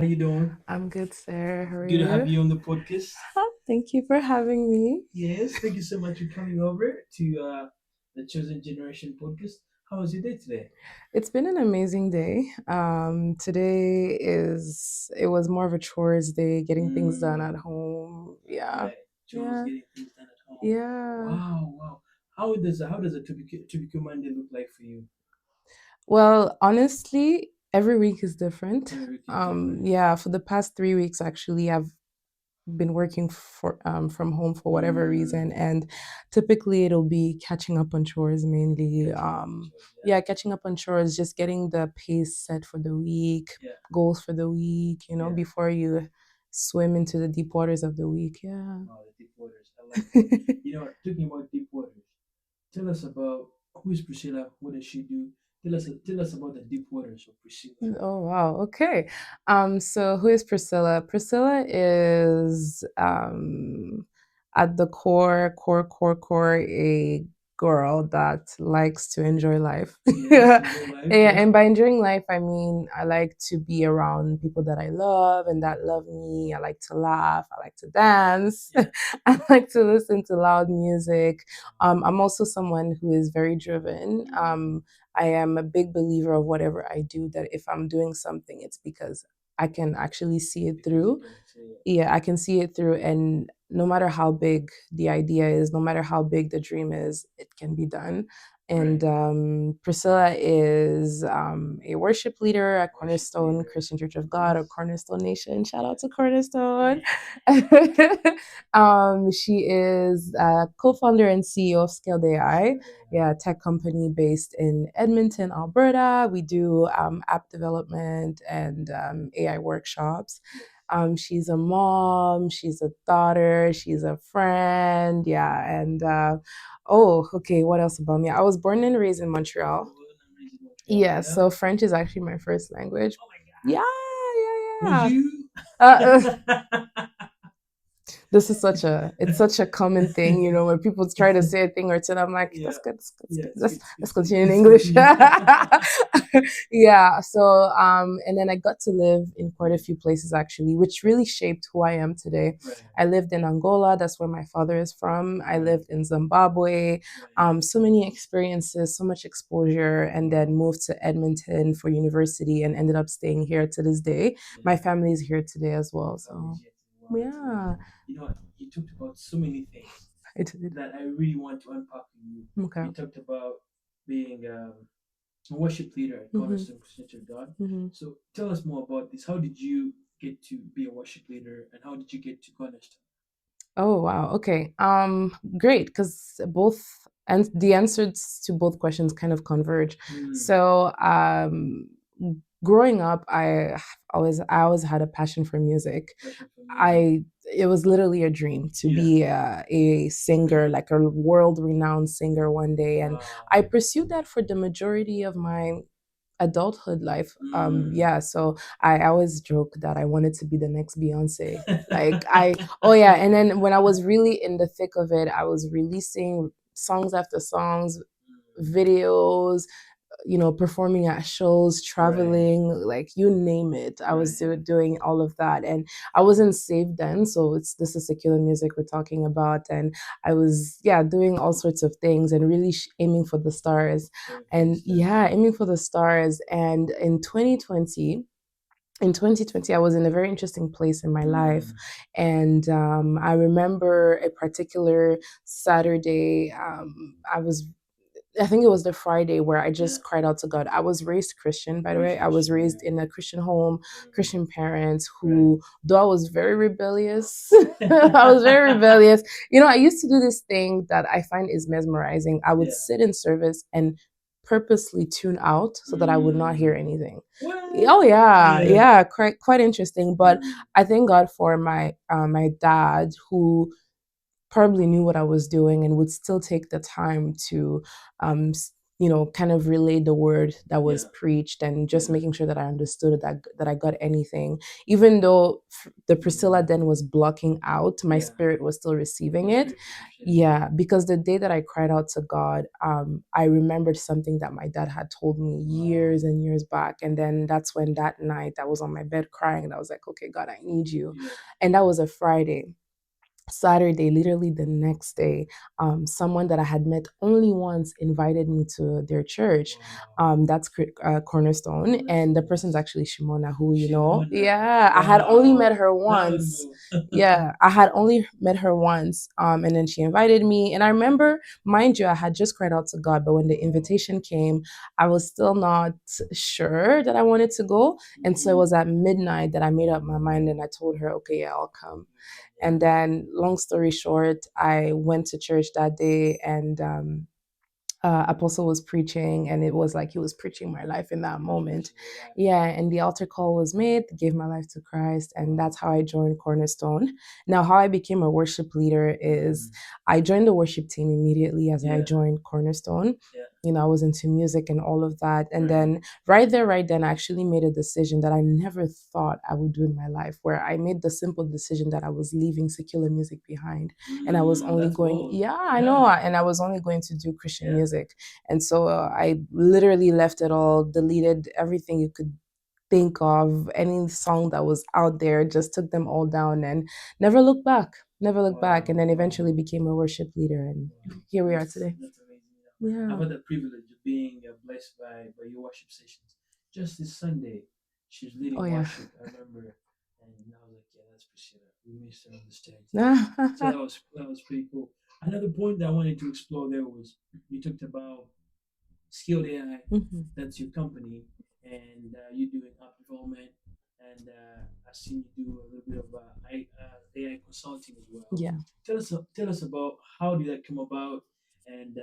How you doing? I'm good, sir. How are Good to have you? you on the podcast. Thank you for having me. Yes, thank you so much for coming over to the Chosen Generation podcast. How was your day today? It's been an amazing day. Today it was more of a chores day, getting things done at Mm, home. Yeah. right, chores, Yeah. getting things done at home. Yeah. Wow, wow. How does a typical Monday look like for you? Well, honestly, every week is different. Every week is different. Yeah, for the past 3 weeks actually, I've been working from home for whatever reason, Mm, and typically it'll be catching up on chores mainly. catching up on chores. Yeah, Yeah, catching up on chores, just getting the pace set for the week, yeah, goals for the week, yeah. before you swim into the deep waters of the week. Yeah. Wow, the deep waters. I like that. You know, talking about deep waters. Tell us about who is Priscilla. What does she do? Tell us about the deep waters of Priscilla. Oh wow. Okay. So who is Priscilla? Priscilla is at the core a girl that likes to enjoy life. Yes, Yeah, enjoy life. Yeah. and by enjoying life I mean I like to be around people that I love and that love me. I like to laugh, I like to dance. Yeah. I like to listen to loud music. I'm also someone who is very driven. Mm, I am a big believer of whatever I do, that if I'm doing something, it's because I can actually see it because you through. can say it. Yeah, I can see it through. And no matter how big the idea is, no matter how big the dream is, it can be done. Right. And Priscilla is a worship leader at Worship Cornerstone leader. Christian Church of God, or Yes. Cornerstone Nation. Shout out Yeah. to Cornerstone. Yeah. She is co founder and CEO of Scaled AI, Scale AI. yeah, tech company based in Edmonton, Alberta. We do app development and AI workshops. Yes. She's a mom, she's a daughter, she's a friend, yeah. And oh, okay, what else about me? I was born and raised in Montreal. Born and raised in Montreal. Yeah, Yeah. so French is actually my first language. Oh my Yeah, God. Would yeah, you? yeah. This is it's such a common thing, when people try to say a thing or two, I'm like, Yeah. that's good, that's good, Yeah. It's good. let's It's good. continue in Let's English. continue. Yeah, so and then I got to live in quite a few places actually, which really shaped who I am today. Right. I lived in Angola, that's where my father is from. I Right. lived in Zimbabwe. Right. So many experiences, so much exposure, and then moved to Edmonton for university and ended up staying here to this day. Yeah. My family is here today as well, Your so family's yet. Wow, that's yeah. amazing. You know what? You talked about so many things I did. that I really want to unpack with you. Okay. You talked about being a worship leader at Mm-hmm. Cornerstone Christian of God. Mm-hmm. So tell us more about this. How did you get to be a worship leader, and how did you get to Cornerstone? Oh wow. Okay. Great, because both and the answers to both questions kind of converge. Mm, So, growing up, I always had a passion for music. passion for music. I It was literally a dream to Yeah. be a singer, like a world renowned singer one day, and Wow. I pursued that for the majority of my adulthood life. Mm. Yeah, so I always joke that I wanted to be the next Beyonce. Like oh yeah, and then when I was really in the thick of it, I was releasing songs after songs, videos, performing at shows, Right. traveling, like you name it. I was Right. doing all of that, and I wasn't saved then, so this is secular music we're talking about, and I was, yeah, doing all sorts of things and really aiming for the stars, Aiming for the and stars. yeah, aiming for the stars. And in 2020 I was in a very interesting place in my life, Mm. and I remember a particular Saturday. I think it was the Friday where I Yeah. just cried out to God. I was raised Christian, by the way. Raised I was Christian. raised Yeah. in a Christian home, Mm. Christian parents Right. who, though I was very rebellious, I was very rebellious. I used to do this thing that I find is mesmerizing. I would Yeah. sit in service and purposely tune out so that I would not hear Mm. anything. What? Oh yeah, Yeah. yeah, quite interesting. But Mm. I thank God for my dad, who probably knew what I was doing and would still take the time to kind of relay the word that was Yeah. preached, and just Yeah. making sure that I understood that I got anything, even though the Priscilla then was blocking out, my Yeah. spirit was still receiving Your it. spirit was receiving. Yeah, because the day that I cried out to God, I remembered something that my dad had told me years and years back. And then that's when that night I was on my bed crying, and I was like, okay, God, I need you. Yeah. And that was a Friday. Saturday, literally the next day, someone that I had met only once invited me to their church. Wow. That's Cornerstone, and the person's Yes. actually Shimona, who Shimona. yeah, I had only Wow. met her Now I once. know. Yeah, I had only met her once, and then she invited me, and I remember, mind you, I had just cried out to God, but when the invitation came, I was still not sure that I wanted to go, and so it was at midnight that I made up my mind, and I told her, okay, yeah, I'll come. And then, long story short, I went to church that day, and Apostle was preaching, and it was like he was preaching my life in that moment. Yeah, and the altar call was made, gave my life to Christ, and that's how I joined Cornerstone. Now, how I became a worship leader is I joined the worship team immediately as I joined Cornerstone. Yeah. I was into music and all of that. And Right. then, right then, I actually made a decision that I never thought I would do in my life, where I made the simple decision that I was leaving secular music behind, and I was only That's going, bold. yeah, I know, and I was only going to do Christian music. And so I literally left it all, deleted everything you could think of, any song that was out there, just took them all down and never looked back, never looked back. And then eventually became a worship leader. And here we are today. That's amazing. Yeah. I've had the privilege of being blessed by your worship sessions. Just this Sunday, she was leading Oh, yeah. worship. I remember, and I was like, "Yeah, that's Priscilla. We missed her on the stage." So that was pretty cool. Another point that I wanted to explore there was you talked about Skilled AI. Mhm. That's your company, and you're doing app development, and I see you do a little bit of AI consulting as well. Yeah. Tell us about how did that come about, and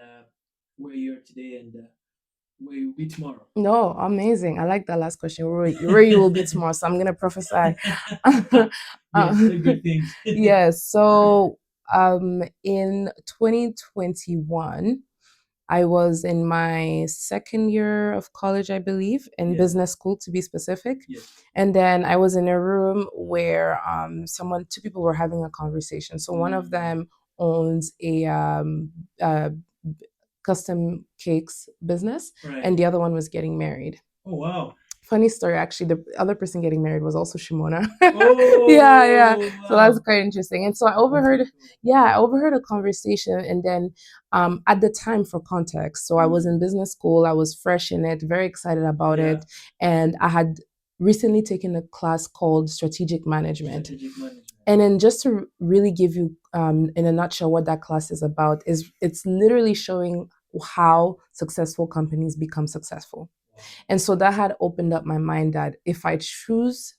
where you are today, and where you'll be tomorrow. No, amazing. I like that last question. Where you will be tomorrow. So I'm gonna prophesy. Yes, good things. Yes. So in 2021, I was in my second year of college, I believe, in business school to be specific. Yes. And then I was in a room where two people were having a conversation. So one of them owns a custom cakes business, Right. and the other one was getting married. Oh wow. Funny story, actually, the other person getting married was also Shimona. Oh Yeah. So that's wow. quite interesting. And so I overheard, I overheard a conversation, and then at the time, for context, so I was in business school, I was fresh in it, very excited about Yeah. it, and I had recently taken a class called strategic management. Strategic management. And then, just to really give you, in a nutshell, what that class is about, is it's literally showing how successful companies become successful. And so that had opened up my mind that if I choose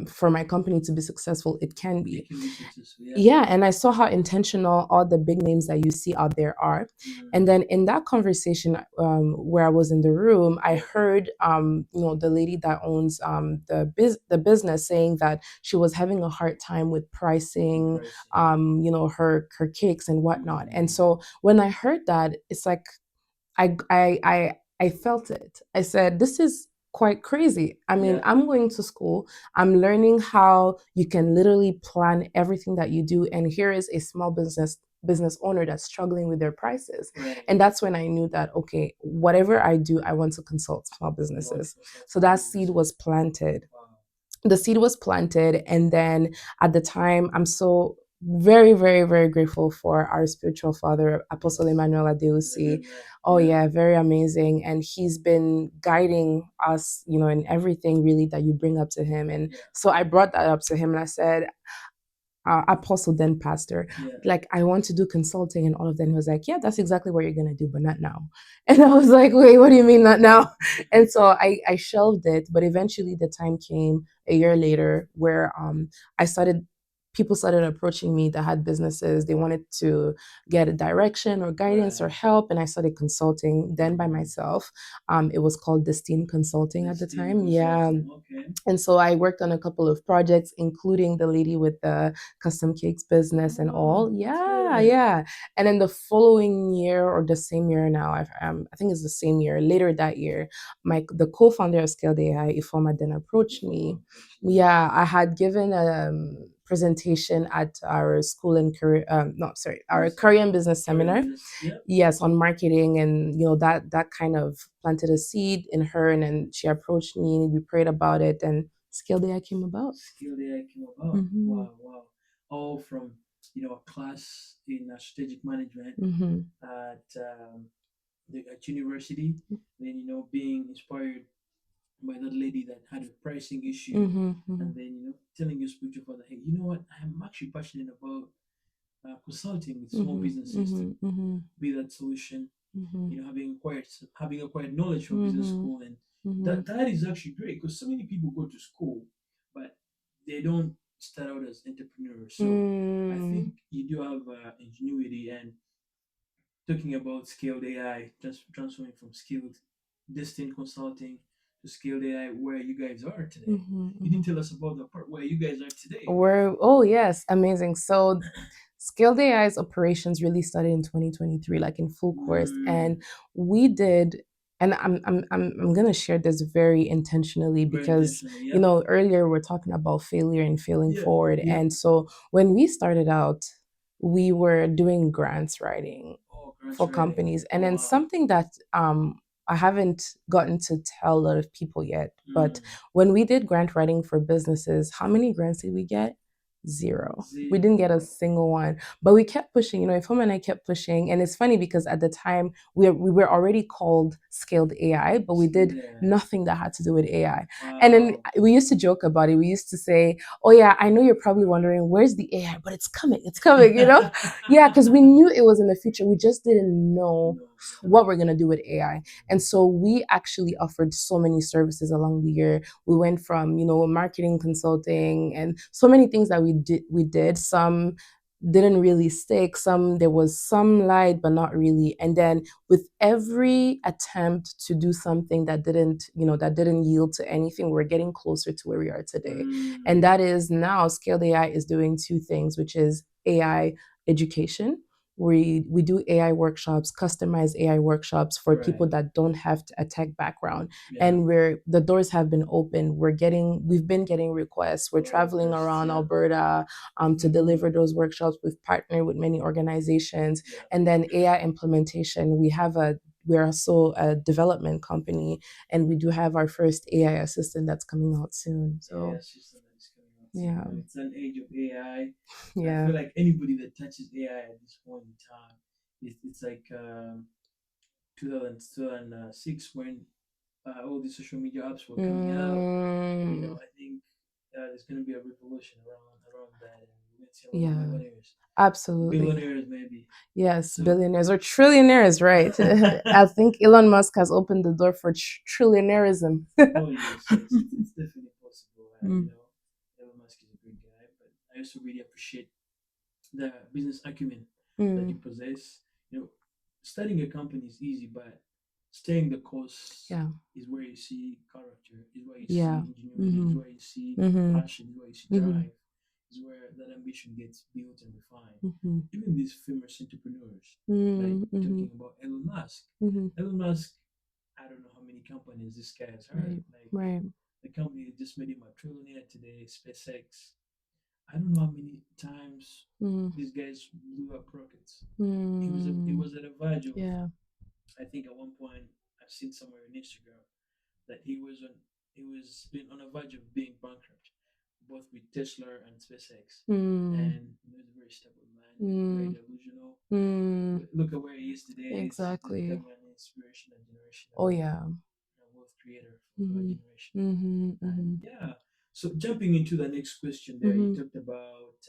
for my company to be successful, it can be. It can be successful. Yeah. Yeah, and I saw how intentional all the big names that you see out there are. And then in that conversation, where I was in the room, I heard, the lady that owns the business saying that she was having a hard time with pricing, her cakes and whatnot. And so when I heard that, it's like I felt it. I said, this is quite crazy. I mean, Yeah. I'm going to school, I'm learning how you can literally plan everything that you do, and here is a small business owner that's struggling with their prices. Right. And that's when I knew that, okay, whatever I do, I want to consult small businesses. So that seed was planted. The seed was planted, and then at the time, I'm so very, very, very grateful for our spiritual father, Apostle Emmanuel Adeusi. Oh yeah, very amazing. And he's been guiding us, in everything really that you bring up to him. And so I brought that up to him, and I said, apostle, then pastor, like, I want to do consulting and all of that. And he was like, yeah, that's exactly what you're gonna do, but not now. And I was like, wait, what do you mean not now? And so I shelved it, but eventually the time came a year later where I started people started approaching me that had businesses. They wanted to get a direction or guidance or Right. help, and I started consulting then by Mm. myself. It was called Destine Consulting at the This team time. Yeah, consulting. Okay. and so I worked on a couple of projects, including the lady with the custom cakes business and all. Oh, that's Yeah, good. yeah. And then the following year, or the same year now, I think it's the same year. Later that year, the co-founder of Scaled AI, Ifoma, then approached If I'm me. not mistaken, Yeah, I had given a presentation at our school and career, no, sorry, our yes. Korean business Korean seminar. business. Yep. Yes, on marketing, and that kind of planted a seed in her, and then she approached me and we prayed about it, and Scale Day came about. Skill AI came about. Mm-hmm. Wow, wow. All from a class in strategic management Mm-hmm. at at university. Then being inspired by that lady that had a pricing issue, Mm-hmm. Mm-hmm. and then telling your spiritual father, hey, you know what? I'm actually passionate about consulting with small Mm-hmm. businesses to Mm-hmm. be that solution. Mm-hmm. Having acquired knowledge from business Mm-hmm. school, and Mm-hmm. that is actually great because so many people go to school, but they don't start out as entrepreneurs. So I Mm-hmm. think you do have ingenuity, and talking about scaled AI, just transferring from skilled distant consulting to scaled AI, where you guys are today. You Mm-hmm. didn't tell us about the part where you guys are today. Oh yes, amazing. So Scaled AI's operations really started in 2023, like in full course. Mm, And we did, and I'm gonna share this very intentionally very because intentionally. Yep. earlier we're talking about failure and failing Yep. forward. Yep. And so when we started out, we were doing grants writing Oh, grants for writing. companies. And then Wow. something that I haven't gotten to tell a lot of people yet, but Mm. when we did grant writing for businesses, how many grants did we get? Zero. We didn't get a Zero. single one, but we kept pushing. Ifoma and I kept pushing, and it's funny because at the time we were already called Scaled AI, but we Skilled did AI. nothing that had to do with AI. And then Wow. we used to joke about it. We used to say, "Oh yeah, I know you're probably wondering where's the AI, but it's coming. It's coming." Yeah, because we knew it was in the future. We just didn't know No, yeah. what we're gonna do with AI. And so we actually offered so many services along the year. We went from, marketing consulting and so many things that we did. Some didn't really stick, some there was some light but not really. And then with every attempt to do something that didn't yield to anything, we're getting closer to where we are today. And Mm. that is now Scaled AI is doing two things, which is AI education. We do AI workshops, customized AI workshops for people Right. that don't have a tech background. Yeah. And the doors have been open. We've been getting requests. We're A lot of traveling requests. around Yeah. Alberta to Mm. deliver those workshops. We've partnered with many organizations. Yeah. And then AI implementation, we're also a development company, and we do have our first AI assistant that's coming out soon. AI So system that is coming out soon. yeah, It's an age of AI. I yeah. feel like anybody that touches AI at this point in time, it's like 2006 when all the social media apps were coming out. Mm, I think there's going to be a revolution around that, and we're going to see a lot of yeah, millionaires, absolutely. billionaires, maybe. Yes, So, billionaires or trillionaires, right? I think Elon Musk has opened the door for trillionairism. oh yes, yes, it's definitely possible. Mm, Elon Musk is a great guy, but I also really appreciate the business acumen that you mm, possess. Starting a company is easy, but staying the course yeah, is where you see character, is where you yeah. see ingenuity, is Mm-hmm, where you see mm-hmm, passion, is where you see mm-hmm, drive, is where that ambition gets built and refined. mm-hmm, Even these famous entrepreneurs, like mm-hmm, talking about Elon Musk. mm-hmm. Elon Musk, I don't know how many companies this guy has had. Right, Like right. the company that just made him a trillionaire today, SpaceX. I don't know how many times Mm, these guys blew up rockets. It mm, was at a verge of, yeah. I think at one point I've seen somewhere on Instagram that he was been on a verge of being bankrupt, both with Tesla and SpaceX. Mm, And he's a very stubborn man, very mm, delusional. mm, Look at where he is today. He's exactly. becoming an inspirational Oh generational yeah. wealth creator for our Mm-hmm, generation. mm-hmm, And mm-hmm, yeah, so jumping into the next question, there you mm-hmm. talked about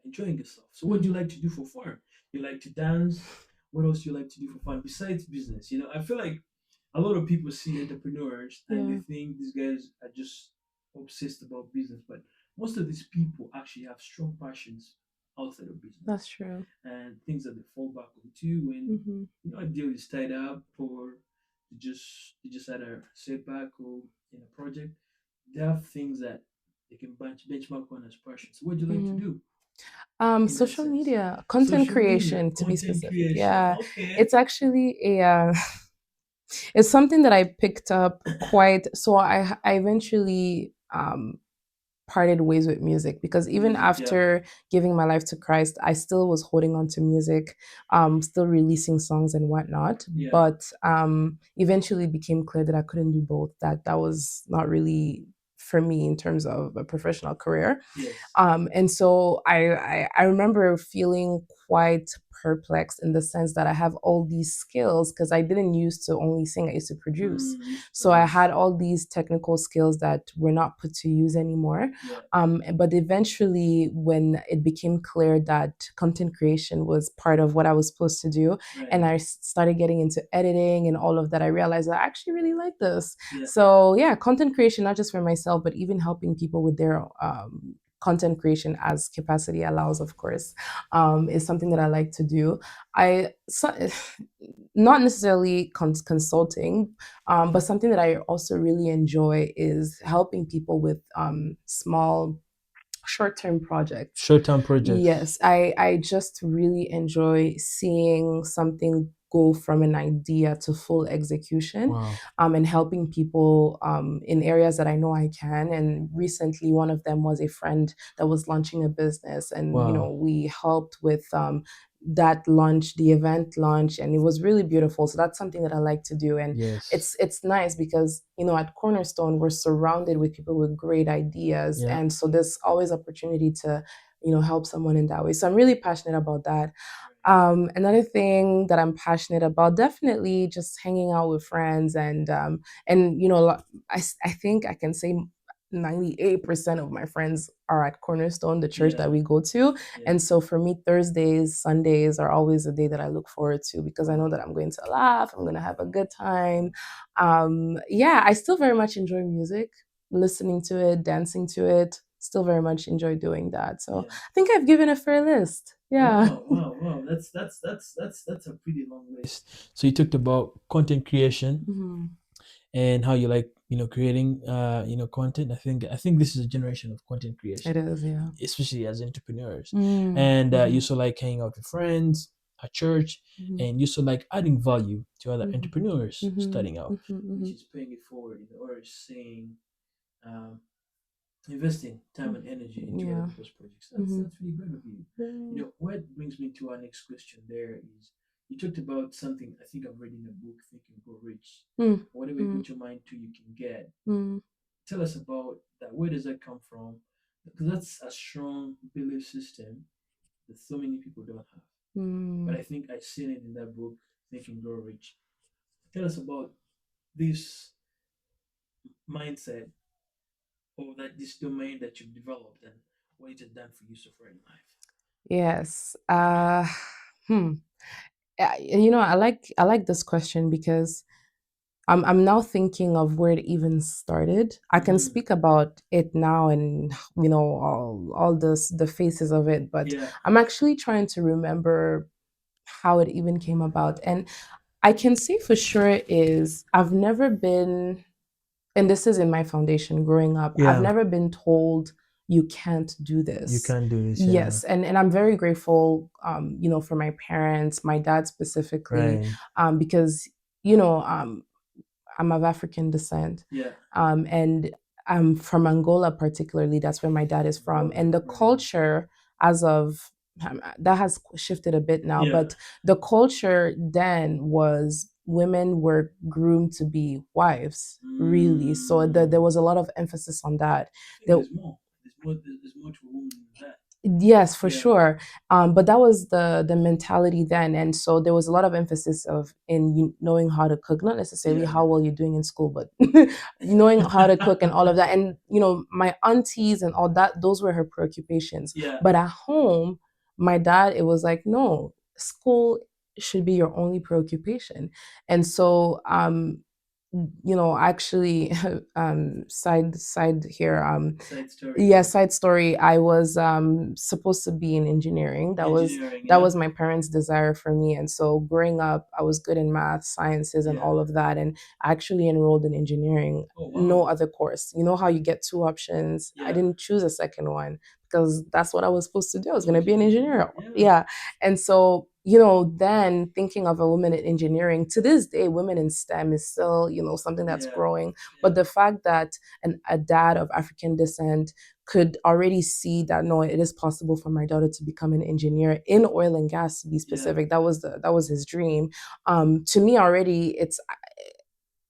enjoying yourself. So what do you Mm-hmm. like to do for fun? You like to dance? What else do you like to do for fun besides business? I feel like a lot of people see entrepreneurs and they Yeah. think these guys are just obsessed about business, but most of these people actually have strong passions outside of That's business true. and things that they fall back onto when Hmm. a deal is tied up or they just had a setback or in a project. They have things that they can benchmark on as passions. So what do you like to Hmm. do in that Social sense? media, content Social media, creation, to be content specific. creation. Yeah, Okay. it's actually it's something that I picked up quite. So I eventually parted ways with music because even Music, yeah. after giving my life to Christ, I still was holding on to music, still releasing songs and whatnot. Yeah. But eventually it became clear that I couldn't do both. That was not really for me in terms of a professional career. Yes. And so I remember feeling quite perplexed in the sense that I have all these skills because I didn't used to only sing, I used to produce. Used to So I produce. had all these technical skills that were not put to use anymore. Yeah. But eventually, when it became clear that content creation was part of what I was supposed to do, Right. and I started getting into editing and all of that, I realized I actually really like this. Yeah. So yeah, content creation, not just for myself, but even helping people with their content creation as capacity allows, of course, is something that I like to do. Not necessarily consulting, but something that I also really enjoy is helping people with small short-term projects. Short-term projects. Yes, I just really enjoy seeing something go from an idea to full execution, Wow. and helping people in areas that I know I can. And recently, one of them was a friend that was launching a business, and Wow. we helped with that launch, the event launch, and it was really beautiful. So that's something that I like to do, and Yes. it's nice because at Cornerstone we're surrounded with people with great ideas, Yeah. and so there's always opportunity to help someone in that way. So I'm really passionate about that. Another thing that I'm passionate about, definitely just hanging out with friends, and I think I can say 98% of my friends are at Cornerstone, the church that Yeah. we go to. Yeah. And so for me, Thursdays, Sundays are always a day that I look forward to because I know that I'm going to laugh, I'm going to have a good time. Yeah, I still very much enjoy music, listening to it, dancing to it. Still very much enjoy doing that. So Yeah. I think I've given a fair list. Yeah. Wow, wow, wow. That's a pretty long list. So you talked about content creation Mhm. and how you like, creating content. I think this is a generation of content It creation, is, yeah. especially as entrepreneurs. Mm. And you Mhm. also like hanging out with friends at church, Mhm. and you also like adding value to other Mhm. entrepreneurs Mhm. starting out, Mhm. which Mhm. is paying it forward, or saying, um, investing time and energy into other Yeah. people's projects. That's Mhm. that's really great of you. Yeah. What brings me to our next question there is, you talked about something I think I've read in a book, Think and Grow Rich. Mm. Whatever you Mm. put your mind to, you can get. Mm. Tell us about that. Where does that come from? Because that's a strong belief system that so many people don't have. But Mm. I think I've seen it in that book, Think and Grow Rich. Tell us about this mindset, or that this domain that you've developed, and what it has done for you so far in life. Yes. Hmm. I like this question because I'm now thinking of where it even started. I can Mm-hmm. speak about it now and all the phases of it, but Yeah. I'm actually trying to remember how it even came about. And I can say for sure is I've never been, and this is in my foundation growing up, I've Yeah. never been told you can't do You this. can't do this. Yeah. Yes, and I'm very grateful, for my parents, my dad specifically, Right. because you know, I'm of African descent, Yeah. and I'm from Angola, particularly. That's where my dad is from, and the culture, as of that has shifted a bit now, Yeah. but the culture then was women were groomed to be wives, really. So there was a lot of emphasis on that. I think There, there's more. There's more to a woman than that. Yes, for Yeah. sure. But that was the mentality then, and so there was a lot of emphasis of in knowing how to cook, not necessarily Yeah. how well you're doing in school, but knowing how to cook and all of that. And my aunties and all that, those were her preoccupations. Yeah. But at home, my dad, it was like, no, school should be your only preoccupation. And so actually, side here, Side story. yeah, Yeah. side story. I was supposed to be in engineering. Engineering. That Yeah. was my parents' desire for me. And so growing up, I was good in math, sciences, and Yeah. all of that. And I actually enrolled in engineering. Oh No wow. other course. You know how you get two options? I Yeah. didn't choose a second one because that's what I was supposed to do. I was Go going to to be an engineering. engineer. Yeah. Yeah. And so, then thinking of a woman in engineering, to this day, women in STEM is still, something that's Yeah. growing. Yeah. But the fact that a dad of African descent could already see that no, it is possible for my daughter to become an engineer in oil and gas, to be Yeah. specific. That was his dream. To me already,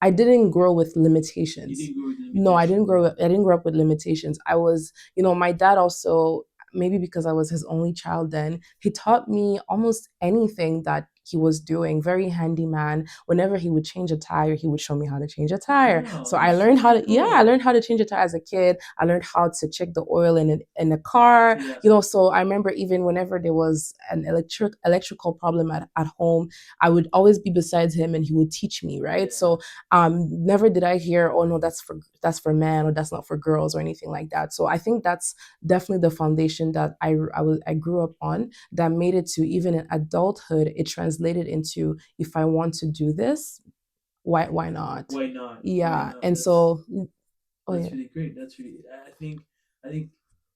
I didn't grow with You limitations. didn't go with the No, I didn't limitation. grow. Yeah. I didn't grow up with limitations. I was, my dad also, maybe because I was his only child then, he taught me almost anything that he was doing. Very handy man. Whenever he would change a tire, he would show me how to change a tire. Wow, So I that's learned how really to, yeah, I cool. learned how to change a tire as a kid. I learned how to check the oil in a car. Yeah. So I remember even whenever there was an electrical problem at home, I would always be beside him and he would teach me, right? Yeah. So never did I hear, oh no, that's for men or that's not for girls or anything like that. So I think that's definitely the foundation that I grew up on, that made it to even in adulthood. It translated into, if I want to do this, why not? Why not? Why Yeah. not? And so, oh That's yeah. really great. That's really. I think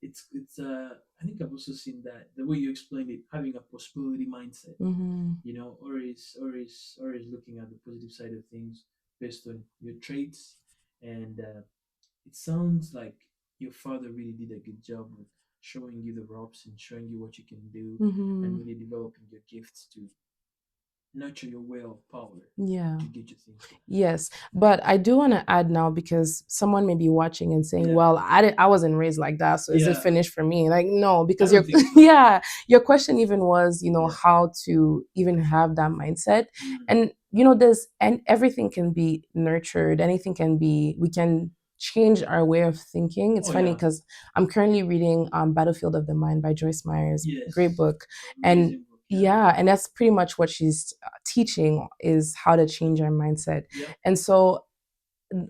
it's. I think I've also seen that the way you explained it, having a possibility mindset. Mm-hmm. Or is looking at the positive side of things based on your traits, and it sounds like your father really did a good job of showing you the ropes and showing you what you can do, and Mm-hmm. really developing your gifts to nurture your will power Yeah. to get your things done. Yes, but I do want to add now, because someone may be watching and saying, Yeah. "Well, I wasn't raised like that, so is it Yeah. finished for me?" Like, no, I because don't your think so. yeah, your question even was, Yeah. how to even have that mindset, Mm. and there's, and everything can be nurtured. Anything can be. We can change our way of thinking. It's Oh funny yeah. because I'm currently reading Battlefield of the Mind by Joyce Myers. Great Yes. book, and Amazing book. Yeah. yeah, and that's pretty much what she's teaching, is how to change our mindset. Yep. And so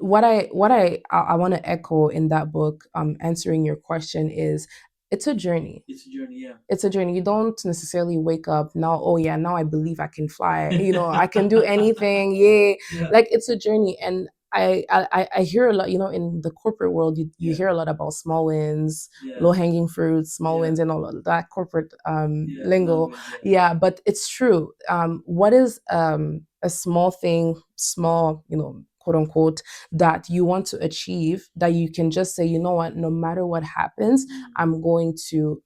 what I want to echo in that book, answering your question, is it's a journey. It's a journey. Yeah. It's a journey. You don't necessarily wake up now, oh yeah, now I believe I can fly. I can do anything. Yeah. Yeah. Like, it's a journey. And I hear a lot, in the corporate world, you Yeah. hear a lot about small wins, Yeah. low hanging fruits, small Yeah. wins, and all of that corporate Yeah. lingo. Language. Yeah. Yeah, but it's true. What is a small thing, small, quote unquote, that you want to achieve, that you can just say, you know what, no matter what happens, Mm. I'm going to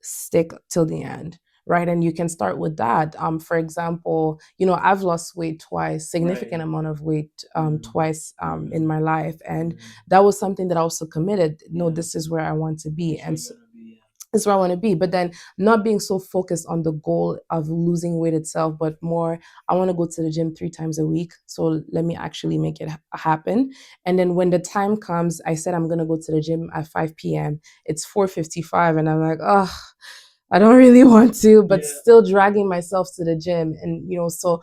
stick till the end, right? And you can start with that. For example, I've lost weight twice, Right. significant amount of weight, Mm. twice Mm. in my life, and Mm. that was something that I also committed. No, Yeah. this is where I want to be, That's where and you're so gonna be. this is where I want to be. But then not being so focused on the goal of losing weight itself, but more, I want to go to the gym 3 times a week. So let me actually make it happen. And then when the time comes, I said I'm gonna go to the gym at 5 p.m. It's 4:55, and I'm like, oh, I don't really want to, Yeah. but Yeah. still dragging myself to the gym. And so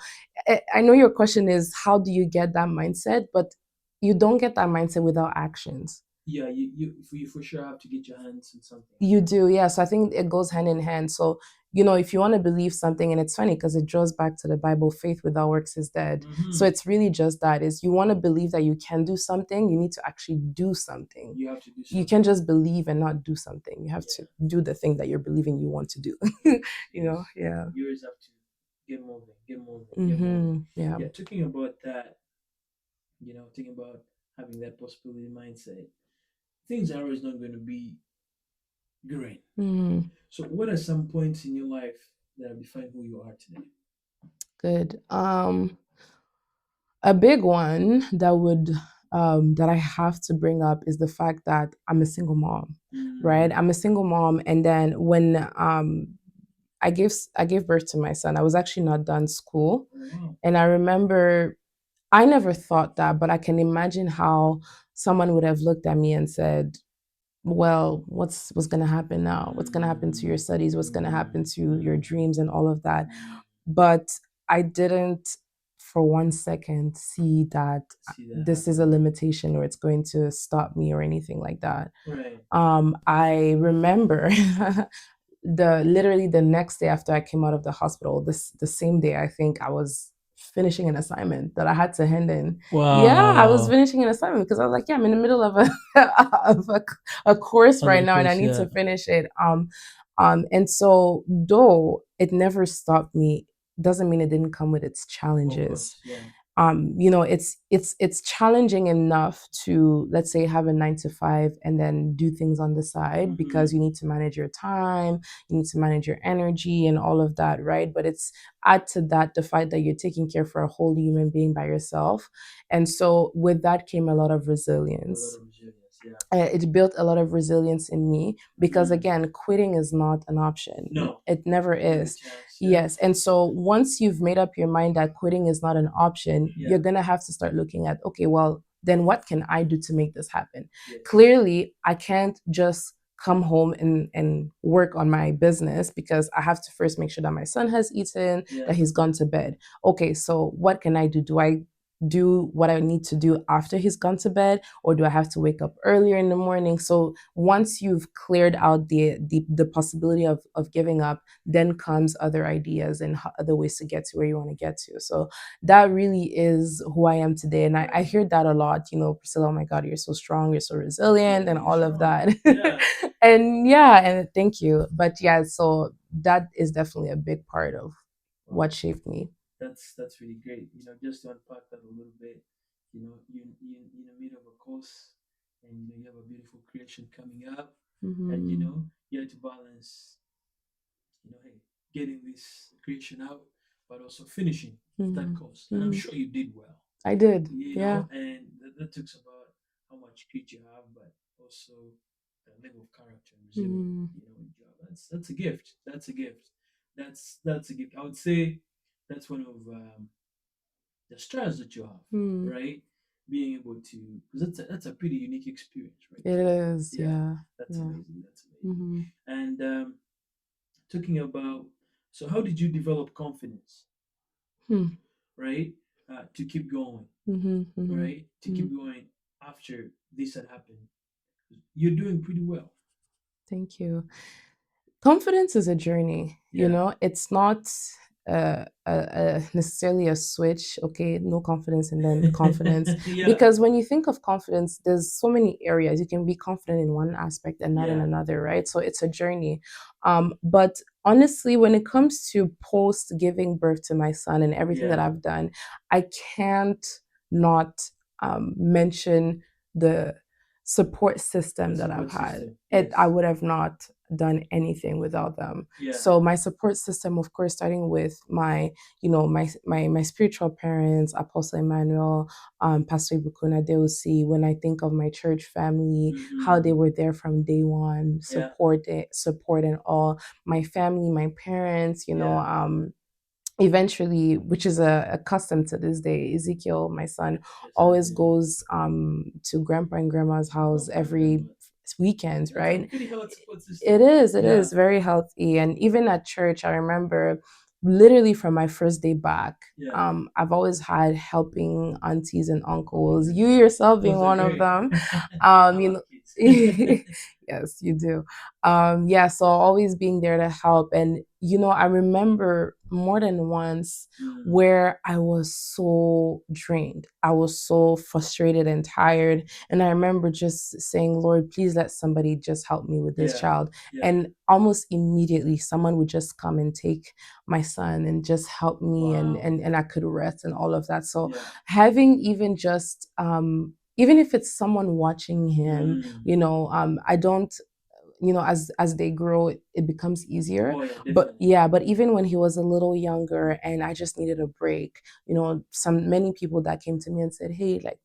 I know your question is, how do you get that mindset? But you don't get that mindset without actions. Yeah. You for sure have to get your hands in something. You do, yeah. So I think it goes hand in hand. So, if you want to believe something, and it's funny because it draws back to the Bible, faith without works is dead. So Mm-hmm. it's really just that, is you want to believe that you can do something, you need to actually do something. You have to do You something. can't just believe and not do something. You have to Yeah. do the thing that you're believing you want to do. Yes. Yes. Yeah. You always have to get moving. Get moving. Get moving. Mm-hmm. Yeah. Yeah. Talking about that. Thinking about having that possibility mindset. Things are always not going to be great. Mm, So, what are some points in your life that have defined who you are today? good. A big one that I have to bring up is the fact that I'm a single mom, right? Mm. I'm a single mom, and then when I gave birth to my son, I was actually not done school, Oh wow. and I remember I never thought that, but I can imagine how someone would have looked at me and said, well, what's going to happen now? What's going to happen to your Mm. studies? What's going to Mm. happen to your Mm. dreams and all of that? Mm. But I didn't. for 1 second see that See that this is a happening. limitation or it's going to stop me or anything like that. Right. I remember the literally the next day after I came out of the hospital, the same day I think I was finishing an assignment that I had to hand in. Yeah, I was Wow. finishing an assignment because I was like, yeah, I'm in the middle of a of a course right Other now and I course, need yeah. to finish it. And so though it never stopped me, doesn't mean it didn't come with its Of challenges. course, yeah. It's challenging enough to, let's say, have a 9 to 5 and then do things on the side because Mm-hmm. you need to manage your time, you need to manage your energy and all of that, right? But it's add to that the fact that you're taking care for a whole human being by yourself. And so with that came a lot of A lot resilience. of resilience, yeah. It built a lot of resilience in me because Mm-hmm. again, quitting is not an option. No, It never not a is. chance, yeah. Yes, and so once you've made up your mind that quitting is not an option, Yeah. you're going to have to start looking at, okay, well, then what can I do to make this happen? Yes. Clearly I can't just come home and work on my business because I have to first make sure that my son has eaten, Yeah. that he's gone to bed. Okay, so what can I do? Do I do what I need to do after he's gone to bed, or do I have to wake up earlier in the morning? So once you've cleared out the possibility of giving up, then comes other ideas and other ways to get to where you want to get to. So that really is who I am today. And I Right. hear that a lot, Priscilla, oh my God, you're so strong, you're so Thank you. resilient and You're all of strong. that. Yeah. And yeah, and thank you. But yeah, so that is definitely a big part of what Wow. shaped me. That's really great. Just to unpack that a little bit. You in the middle of a course, and you have a beautiful creation coming up, and Mm-hmm. you have to balance. Hey, getting this creation out, but also finishing that Mm-hmm. course. And I'm Mm-hmm. sure you did well. I did. You Yeah. know, and that talks about how much grit you have, but also the level of character and resilience. Mm-hmm. Job. That's a gift. That's a gift. That's a gift. I would say that's one of the stress that you have, Mm-hmm. right? Being able to, because that's a pretty unique experience right It there. is. Yeah, Yeah. that's Yeah. amazing. That's amazing. Mm-hmm. And talking about, so how did you develop confidence, Hmm. right? To keep going, Mm-hmm. Mm-hmm. right? To Mm-hmm. keep going after this had happened. You're doing pretty well. Thank you. Confidence is a journey, Yeah. it's not necessarily a switch, okay, no confidence and then confidence. Yeah. Because when you think of confidence, there's so many areas you can be confident in one aspect and not in Yeah. another, right? So it's a journey. But honestly, when it comes to post giving birth to my son and everything that Yeah. I've done, I can't not mention the support The system that I've support had. system. I Yes. would have not done anything without them. Yeah. So my support system, of course, starting with my spiritual parents, Apostle Emmanuel, Pastor Ibukuna Deusi. When I think of my church family, how Mm-hmm. they were there from day one, Yeah. support and all. My family, my parents, Yeah. eventually, which is a custom to this day, Ezekiel, my son, Yes, I always know. goes to grandpa and grandma's house Grandpa and every grandma. weekend, That's a right? pretty hard support system. It is Yeah. very healthy. And even at church, I remember literally from my first day back, Yeah. I've always had helping aunties and uncles, you yourself being Those are one of great. them. I You love know, kids. yes, you do. Yeah, so always being there to help. And, I remember more than once Mm. where I was so drained. I was so frustrated and tired. And I remember just saying, Lord, please let somebody just help me with this Yeah. child. Yeah. And almost immediately, someone would just come and take my son and just help me, and, Wow. and, and I could rest and all of that. So Yeah. having even if it's someone watching him, Mm. I don't, as they grow, it becomes easier. Oh yeah, But definitely. yeah, but even when he was a little younger and I just needed a break, some many people that came to me and said, hey, like,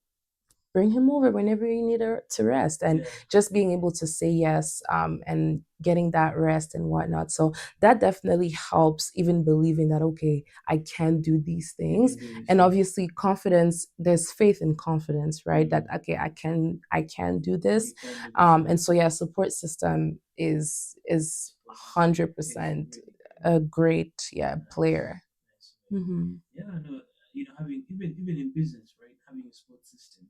bring him over whenever you need to rest, and Yeah. just being able to say yes, and getting that rest and whatnot. So that definitely helps, even believing that, okay, I can do these You things. can do these And things. obviously confidence, there's faith in confidence, right? That, Mm. okay, I can do this. You can do this. Yeah. And so yeah, support system is Support system is 100% really great. a great, yeah, Nice. player. Nice. Hmm. Yeah. No. having even in business, right? Having a support system.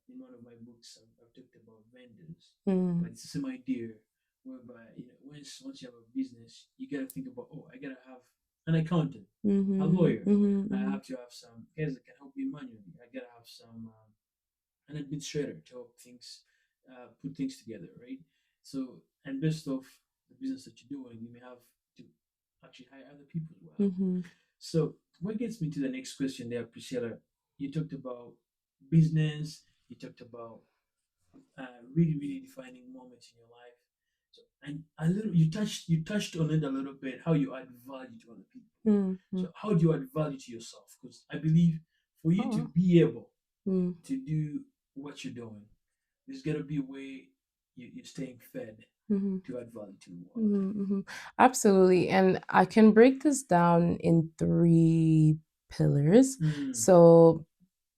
In one of my books, I've talked about vendors, Mm. but it's the same idea whereby once you have a business, you gotta think about, oh, I gotta have an accountant, a Mhm. lawyer. Mhm. I Mhm. have to have some guys that can help me manually. I gotta have some an administrator to help things put things together, right? So, and based off the business that you're doing, you may have to actually hire other people as well. Mhm. So, what gets me to the next question there, Priscilla? You talked about business. You talked about really defining moments in your life. So, and a little, you touched on it a little bit. How you add value to other people. Mhm. So, how do you add value to yourself? Because I believe for you to Oh. be able Mm. to do what you're doing, there's got to be a way you're staying fed Mhm. to add value to the world. Mhm. Mhm. Absolutely. And I can break this down in three pillars. Mm, So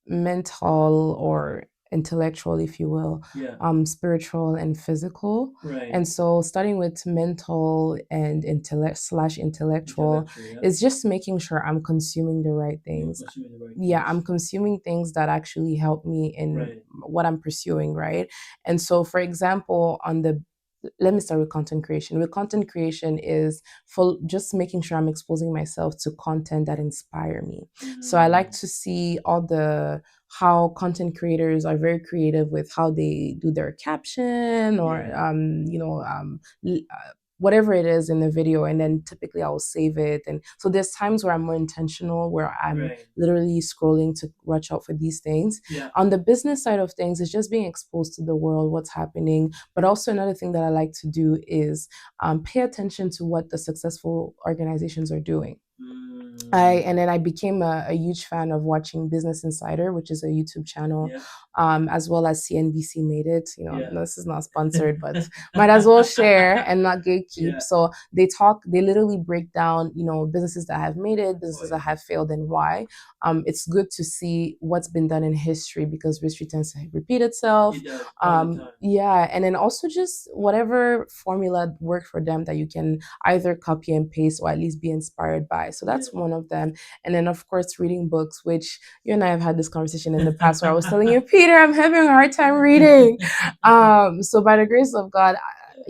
mental or intellectual, if you will, yeah, spiritual and physical. right. And so, starting with mental and intellect slash intellectual Intellectual, yeah. is just making sure I'm consuming the right You're things. consuming the right Yeah, things. I'm consuming things that actually help me in Right. what I'm pursuing, right? And so, for example, let me start with content creation. With content creation is for just making sure I'm exposing myself to content that inspire me. So I like Mm, to see all the how content creators are very creative with how they do their caption or yeah. whatever it is in the video, and then typically I will save it. And so there's times where I'm more intentional, where I'm Right. literally scrolling to watch out for these things. Yeah. On the business side of things, it's just being exposed to the world, what's happening. But also another thing that I like to do is pay attention to what the successful organizations are doing. Mm, And then I became a huge fan of watching Business Insider, which is a YouTube channel, yeah. as well as CNBC made it. Yeah. This is not sponsored, but might as well share and not gatekeep. Yeah. So they literally break down, businesses that have made it, Oh businesses that yeah. have failed, and why. It's good to see what's been done in history because history tends to repeat itself. It does all the time. Yeah, and then also just whatever formula worked for them that you can either copy and paste or at least be inspired by. So Yeah. that's one of them. And then, of course, reading books, which you and I have had this conversation in the past where I was telling you, Peter, I'm having a hard time reading. So, by the grace of God,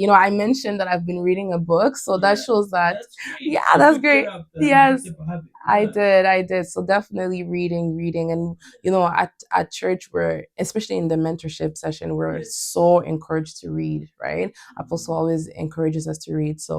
I mentioned that I've been reading a book. So that Yeah. shows that, That's great. yeah, You that's picked it great. up. You Yes, picked up a habit. I Yeah. did. I did. So definitely reading. And, Yeah. at church, we're, especially in the mentorship session, we're Yes. so encouraged to read, right? Apostle Mm, always encourages us to read. So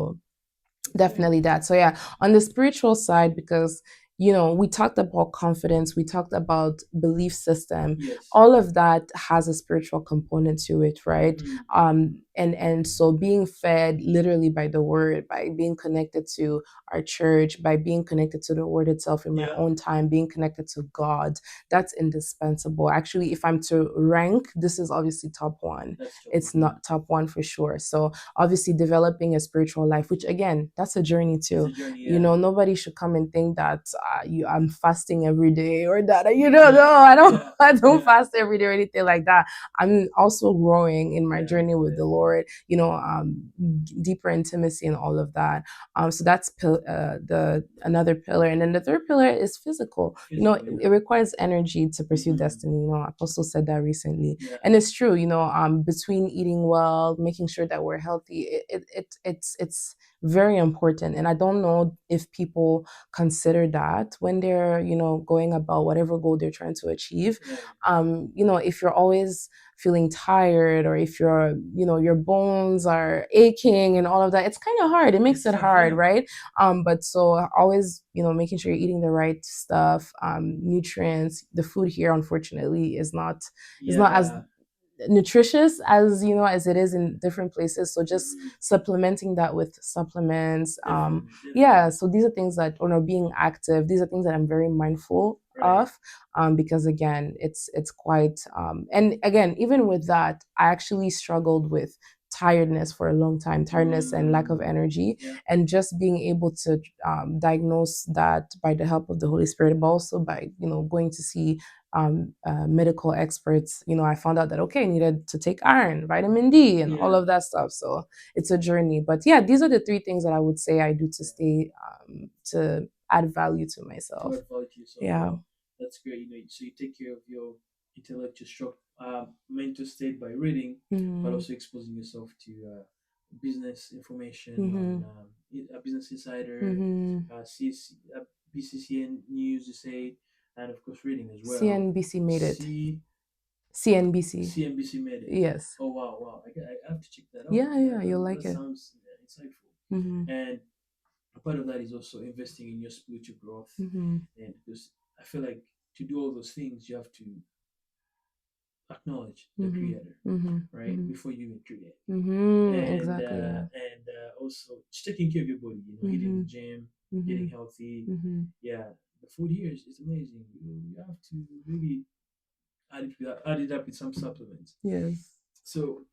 okay. definitely that. So yeah, on the spiritual side, because we talked about confidence, we talked about belief system, Yes. all of that has a spiritual component to it, right? Mm, And so being fed literally by the word, by being connected to our church, by being connected to the word itself in my yeah. own time, being connected to God, that's indispensable. Actually, if I'm to rank, this is obviously top one. That's top It's one. Yeah. not top one for sure. So obviously developing a spiritual life, which again, that's a journey It's a too. journey. Yeah. Nobody should come and think that I'm fasting every day or that no, Yeah. I don't Yeah. I don't Yeah. fast every day or anything like that. I'm also growing in my Yeah. journey with the Yeah. Lord, deeper intimacy and all of that. So that's the another pillar. And then the third pillar is physical. Physical. It Yeah. requires energy to pursue Mm-hmm. destiny. Apostle said that recently, Yeah. and it's true. Between eating well, making sure that we're healthy, it's very important. And I don't know if people consider that when they're going about whatever goal they're trying to achieve. Right. If you're always feeling tired, or if your bones are aching and all of that, it's kind of hard. It makes It's it tough. hard, Yeah. right? But so always making sure you're eating the right stuff, nutrients. The food here unfortunately is not as Yeah. nutritious as it is in different places. So just Mm-hmm. supplementing that with supplements. Definitely. Yeah, Definitely. so these are things that, being active, these are things that I'm very mindful Right. of, because again, it's quite and again, even with that, I actually struggled with tiredness for a long time, tiredness and lack of Mm, energy. yeah. And just being able to diagnose that by the help of the Holy Spirit, but also by going to see medical experts. I found out that okay, I needed to take iron, vitamin D, and all Yeah. of that stuff. So it's a journey. But yeah, these are the three things that I would say I do to Yeah. stay to add value to To myself. add value to yourself. Yeah. Wow, that's great. So you take care of your intellectual mental state by reading, but Mm-hmm. also exposing yourself to business information on Mm-hmm. Business Insider, Mm-hmm. BCCN News, you say, and of course reading as well. CNBC made it. C CNBC. CNBC made it. Yes. Oh wow, wow! I have to check that out. Yeah, yeah, you'll like That it. sounds insightful. Mm-hmm. And part of that is also investing in your spiritual growth, Mm-hmm. and because I feel like to do all those things, you have to acknowledge the Mm-hmm. creator, Mm-hmm. right, before you even create. Mm-hmm. And Exactly. Yeah. also just taking care of your body, hitting Mm-hmm. the gym, Mm-hmm. getting healthy. Mm-hmm. Yeah, the food here is amazing. You have to really add it up with some supplements. Yes. So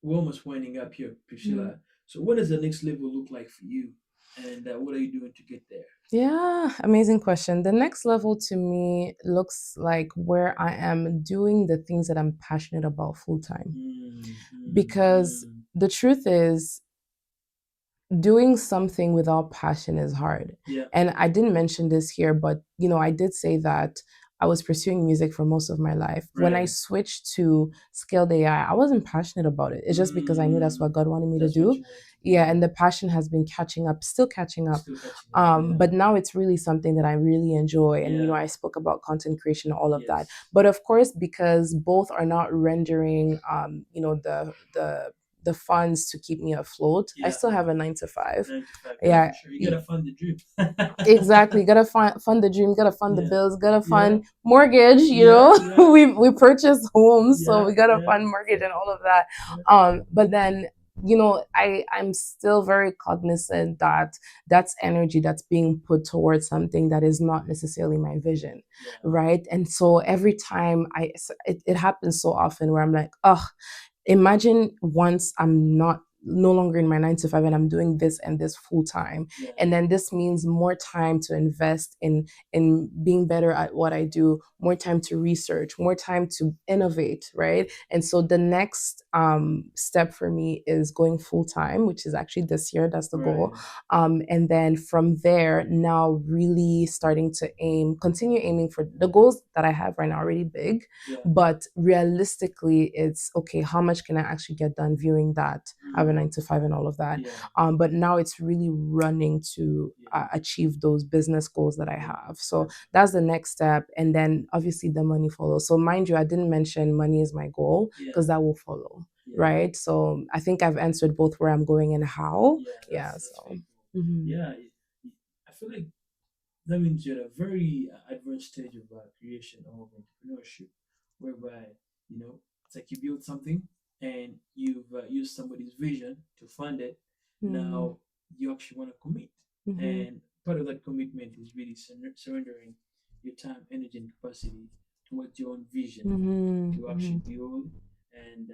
we're almost winding up here, Mm. Priscilla. So what does the next level look like for you, and what are you doing to get there? Yeah, amazing question. The next level to me looks like where I am doing the things that I'm passionate about full time. Mm, mm, Because mm. the truth is, doing something without passion is hard. Yeah, And I didn't mention this here, but I did say that I was pursuing music for most of my life. When I right. switched to scaled AI, I wasn't passionate about it. It's just because I knew that's Mm, what God wanted me to that's what do. you wanted to do. Yeah, Yeah, and the passion has been catching up, still catching up. still catching up. Yeah, But now it's really something that I really enjoy. And, yeah, I spoke about content creation, all of that. yes, But of course, because both are not rendering, the funds to keep me afloat, I yeah. still have a 9 to 5. 9 to 5. Yeah, for Yeah, sure. You gotta fund the dream. exactly. Gotta fund the dream, gotta fund the Yeah, bills, gotta yeah, fund mortgage. yeah, yeah, We purchased homes, so yeah, we gotta yeah, fund mortgage and all of that. yeah, But then I'm still very cognizant that that's energy that's being put towards something that is not necessarily my vision, yeah. right? And so every time it happens so often where I'm like, oh, imagine once I'm not no longer in my 9 to 5 and I'm doing this and this full time. Yeah, And then this means more time to invest in being better at what I do, more time to research, more time to innovate, right? And so the next step for me is going full time, which is actually this year. That's the goal. right. And then from there, now really starting to continue aiming for the goals that I have right now, are already big, Yeah. but realistically, it's okay, how much can I actually get done viewing that? I have a Mm, 9 to 5 and all of that. yeah, But now it's really running to yeah, achieve those business goals that I yeah. have. So That's that's the next step. And then obviously the money follows. So mind you, I didn't mention money is my goal yeah, because that will follow. yeah, Right. So I think I've answered both where I'm going and how. yeah. Yeah. That's So. very cool. Mhm. Yeah, I feel like that means you're at a very advanced stage of creation of entrepreneurship, whereby it's like you build something and you've used somebody's vision to fund it. Mm. Now you actually want to commit, Mhm. and part of that commitment is really surrendering your time, energy, and capacity towards your own vision Mhm. to actually Mhm. build and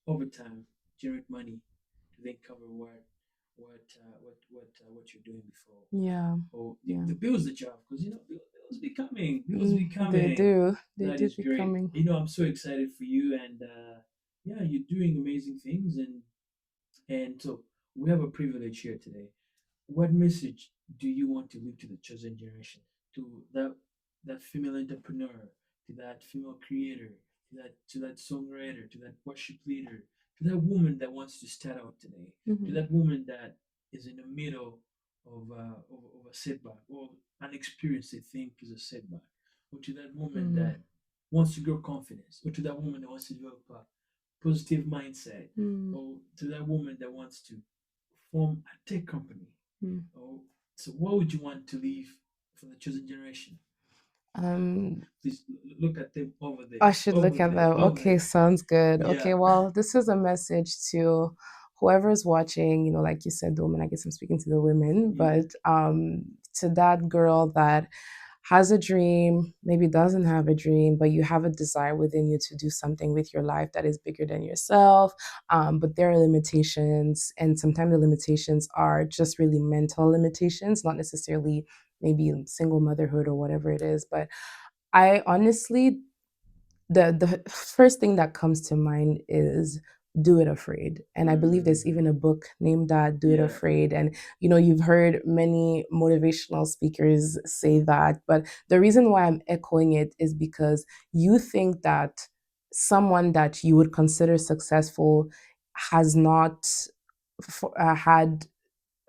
over time generate money to then cover what you're doing before Yeah. or Yeah. the bills that you have, because bills be coming, bills be They coming. do. They That do is be great. coming. I'm so excited for you, and yeah, you're doing amazing things, and so we have a privilege here today. What message do you want to leave to the chosen generation, to that female entrepreneur, to that female creator, to that songwriter, to that worship leader, to that woman that wants to start out today, to Mhm. that woman that is in the middle of a setback or an experience they think is a setback, or to that woman Mm. that wants to grow confidence, or to that woman that wants to develop a positive mindset, Mm. or to that woman that wants to form a tech company. Mm. Oh, so what would you want to leave for the chosen generation? Um, Please look at them over there, I should over look at there, them. over Okay, there. sounds good. Okay, Yeah, well, this is a message to whoever's watching. Like you said, the women. I guess I'm speaking to the women, yeah. but to that girl that has a dream, maybe doesn't have a dream, but you have a desire within you to do something with your life that is bigger than yourself. But there are limitations, and sometimes the limitations are just really mental limitations, not necessarily maybe single motherhood or whatever it is. But I honestly, the first thing that comes to mind is do it afraid. And I believe there's Mm. even a book named that, Do It Yeah. Afraid. And, you've heard many motivational speakers say that. But the reason why I'm echoing it is because you think that someone that you would consider successful has not had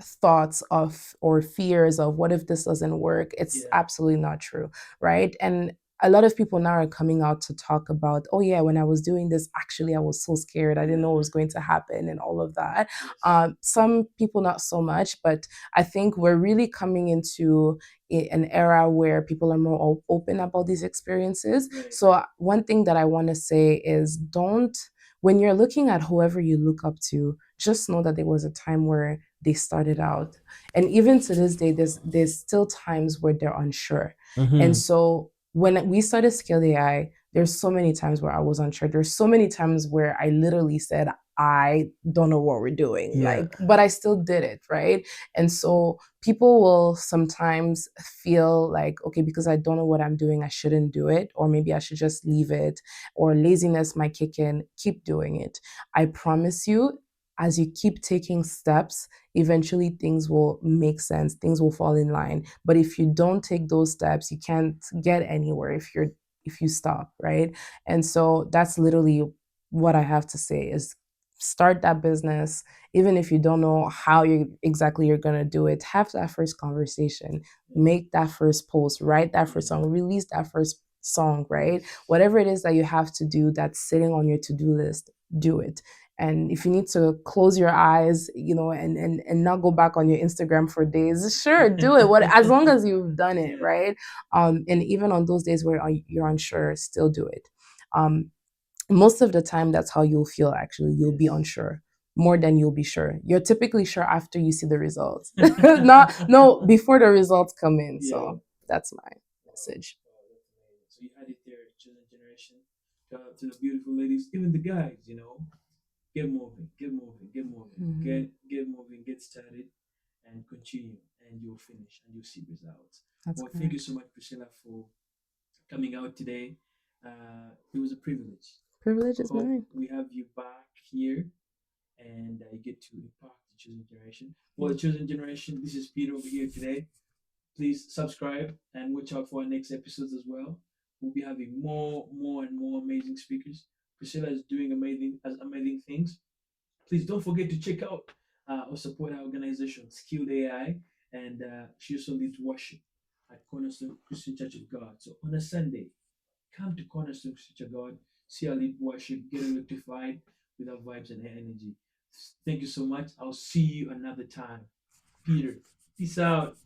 thoughts of or fears of what if this doesn't work. It's Yeah. absolutely not true, right? And a lot of people now are coming out to talk about, oh yeah, when I was doing this, actually I was so scared, I didn't know Yeah. what was going to happen and all of that. Yes. Some people not so much, but I think we're really coming into an era where people are more open about these experiences. Right. So one thing that I want to say is, don't, when you're looking at whoever you look up to, just know that there was a time where they started out, and even to this day there's still times where they're unsure. And Mm-hmm. so when we started Scale AI, there's so many times where I was unsure. There's so many times where I literally said, I don't know what we're doing, Yeah. like, but I still did it, right? And so people will sometimes feel like, okay, because I don't know what I'm doing, I shouldn't do it, or maybe I should just leave it, or laziness might kick in. Keep doing it. I promise you, as you keep taking steps, eventually things will make sense, things will fall in line. But if you don't take those steps, you can't get anywhere if you stop, right? And so that's literally what I have to say is, start that business. Even if you don't know how you exactly you're going to do it, have that first conversation, make that first post, write that first song, release that first song, right? Whatever it is that you have to do that's sitting on your to-do list, do it. And if you need to close your eyes, and not go back on your Instagram for days, sure, do it. What, as long as you've done it, Yeah. right? And even on those days where you're unsure, still do it. Most of the time, that's how you'll feel. Actually, you'll be Yes. unsure more than you'll be sure. You're typically sure after you see the results, not no before the results come in. Yeah. So that's my Wow. message. Wow, that's amazing. So you had it there, chosen generation. Shout out to the beautiful ladies, even the guys. Get moving, get moving, get moving, Mhm. get moving, get started, and continue, and you'll finish, and you'll see results. That's Well, thank you correct. so much, Priscilla, for coming out today. It was a privilege. Privilege is Hope mine. we have you back here, and you get to impact the chosen generation. Well, Yeah. the chosen generation, this is Peter over here today. Please subscribe and watch out for our next episodes as well. We'll be having more, and more amazing speakers. Priscilla is doing amazing things. Please don't forget to check out or support our organization, Skilled AI, and she also leads worship at Cornerstone Christian Church of God. So on a Sunday, come to Cornerstone Christian Church of God, see our lead worship, get electrified with our vibes and her energy. Thank you so much. I'll see you another time. Peter, peace out.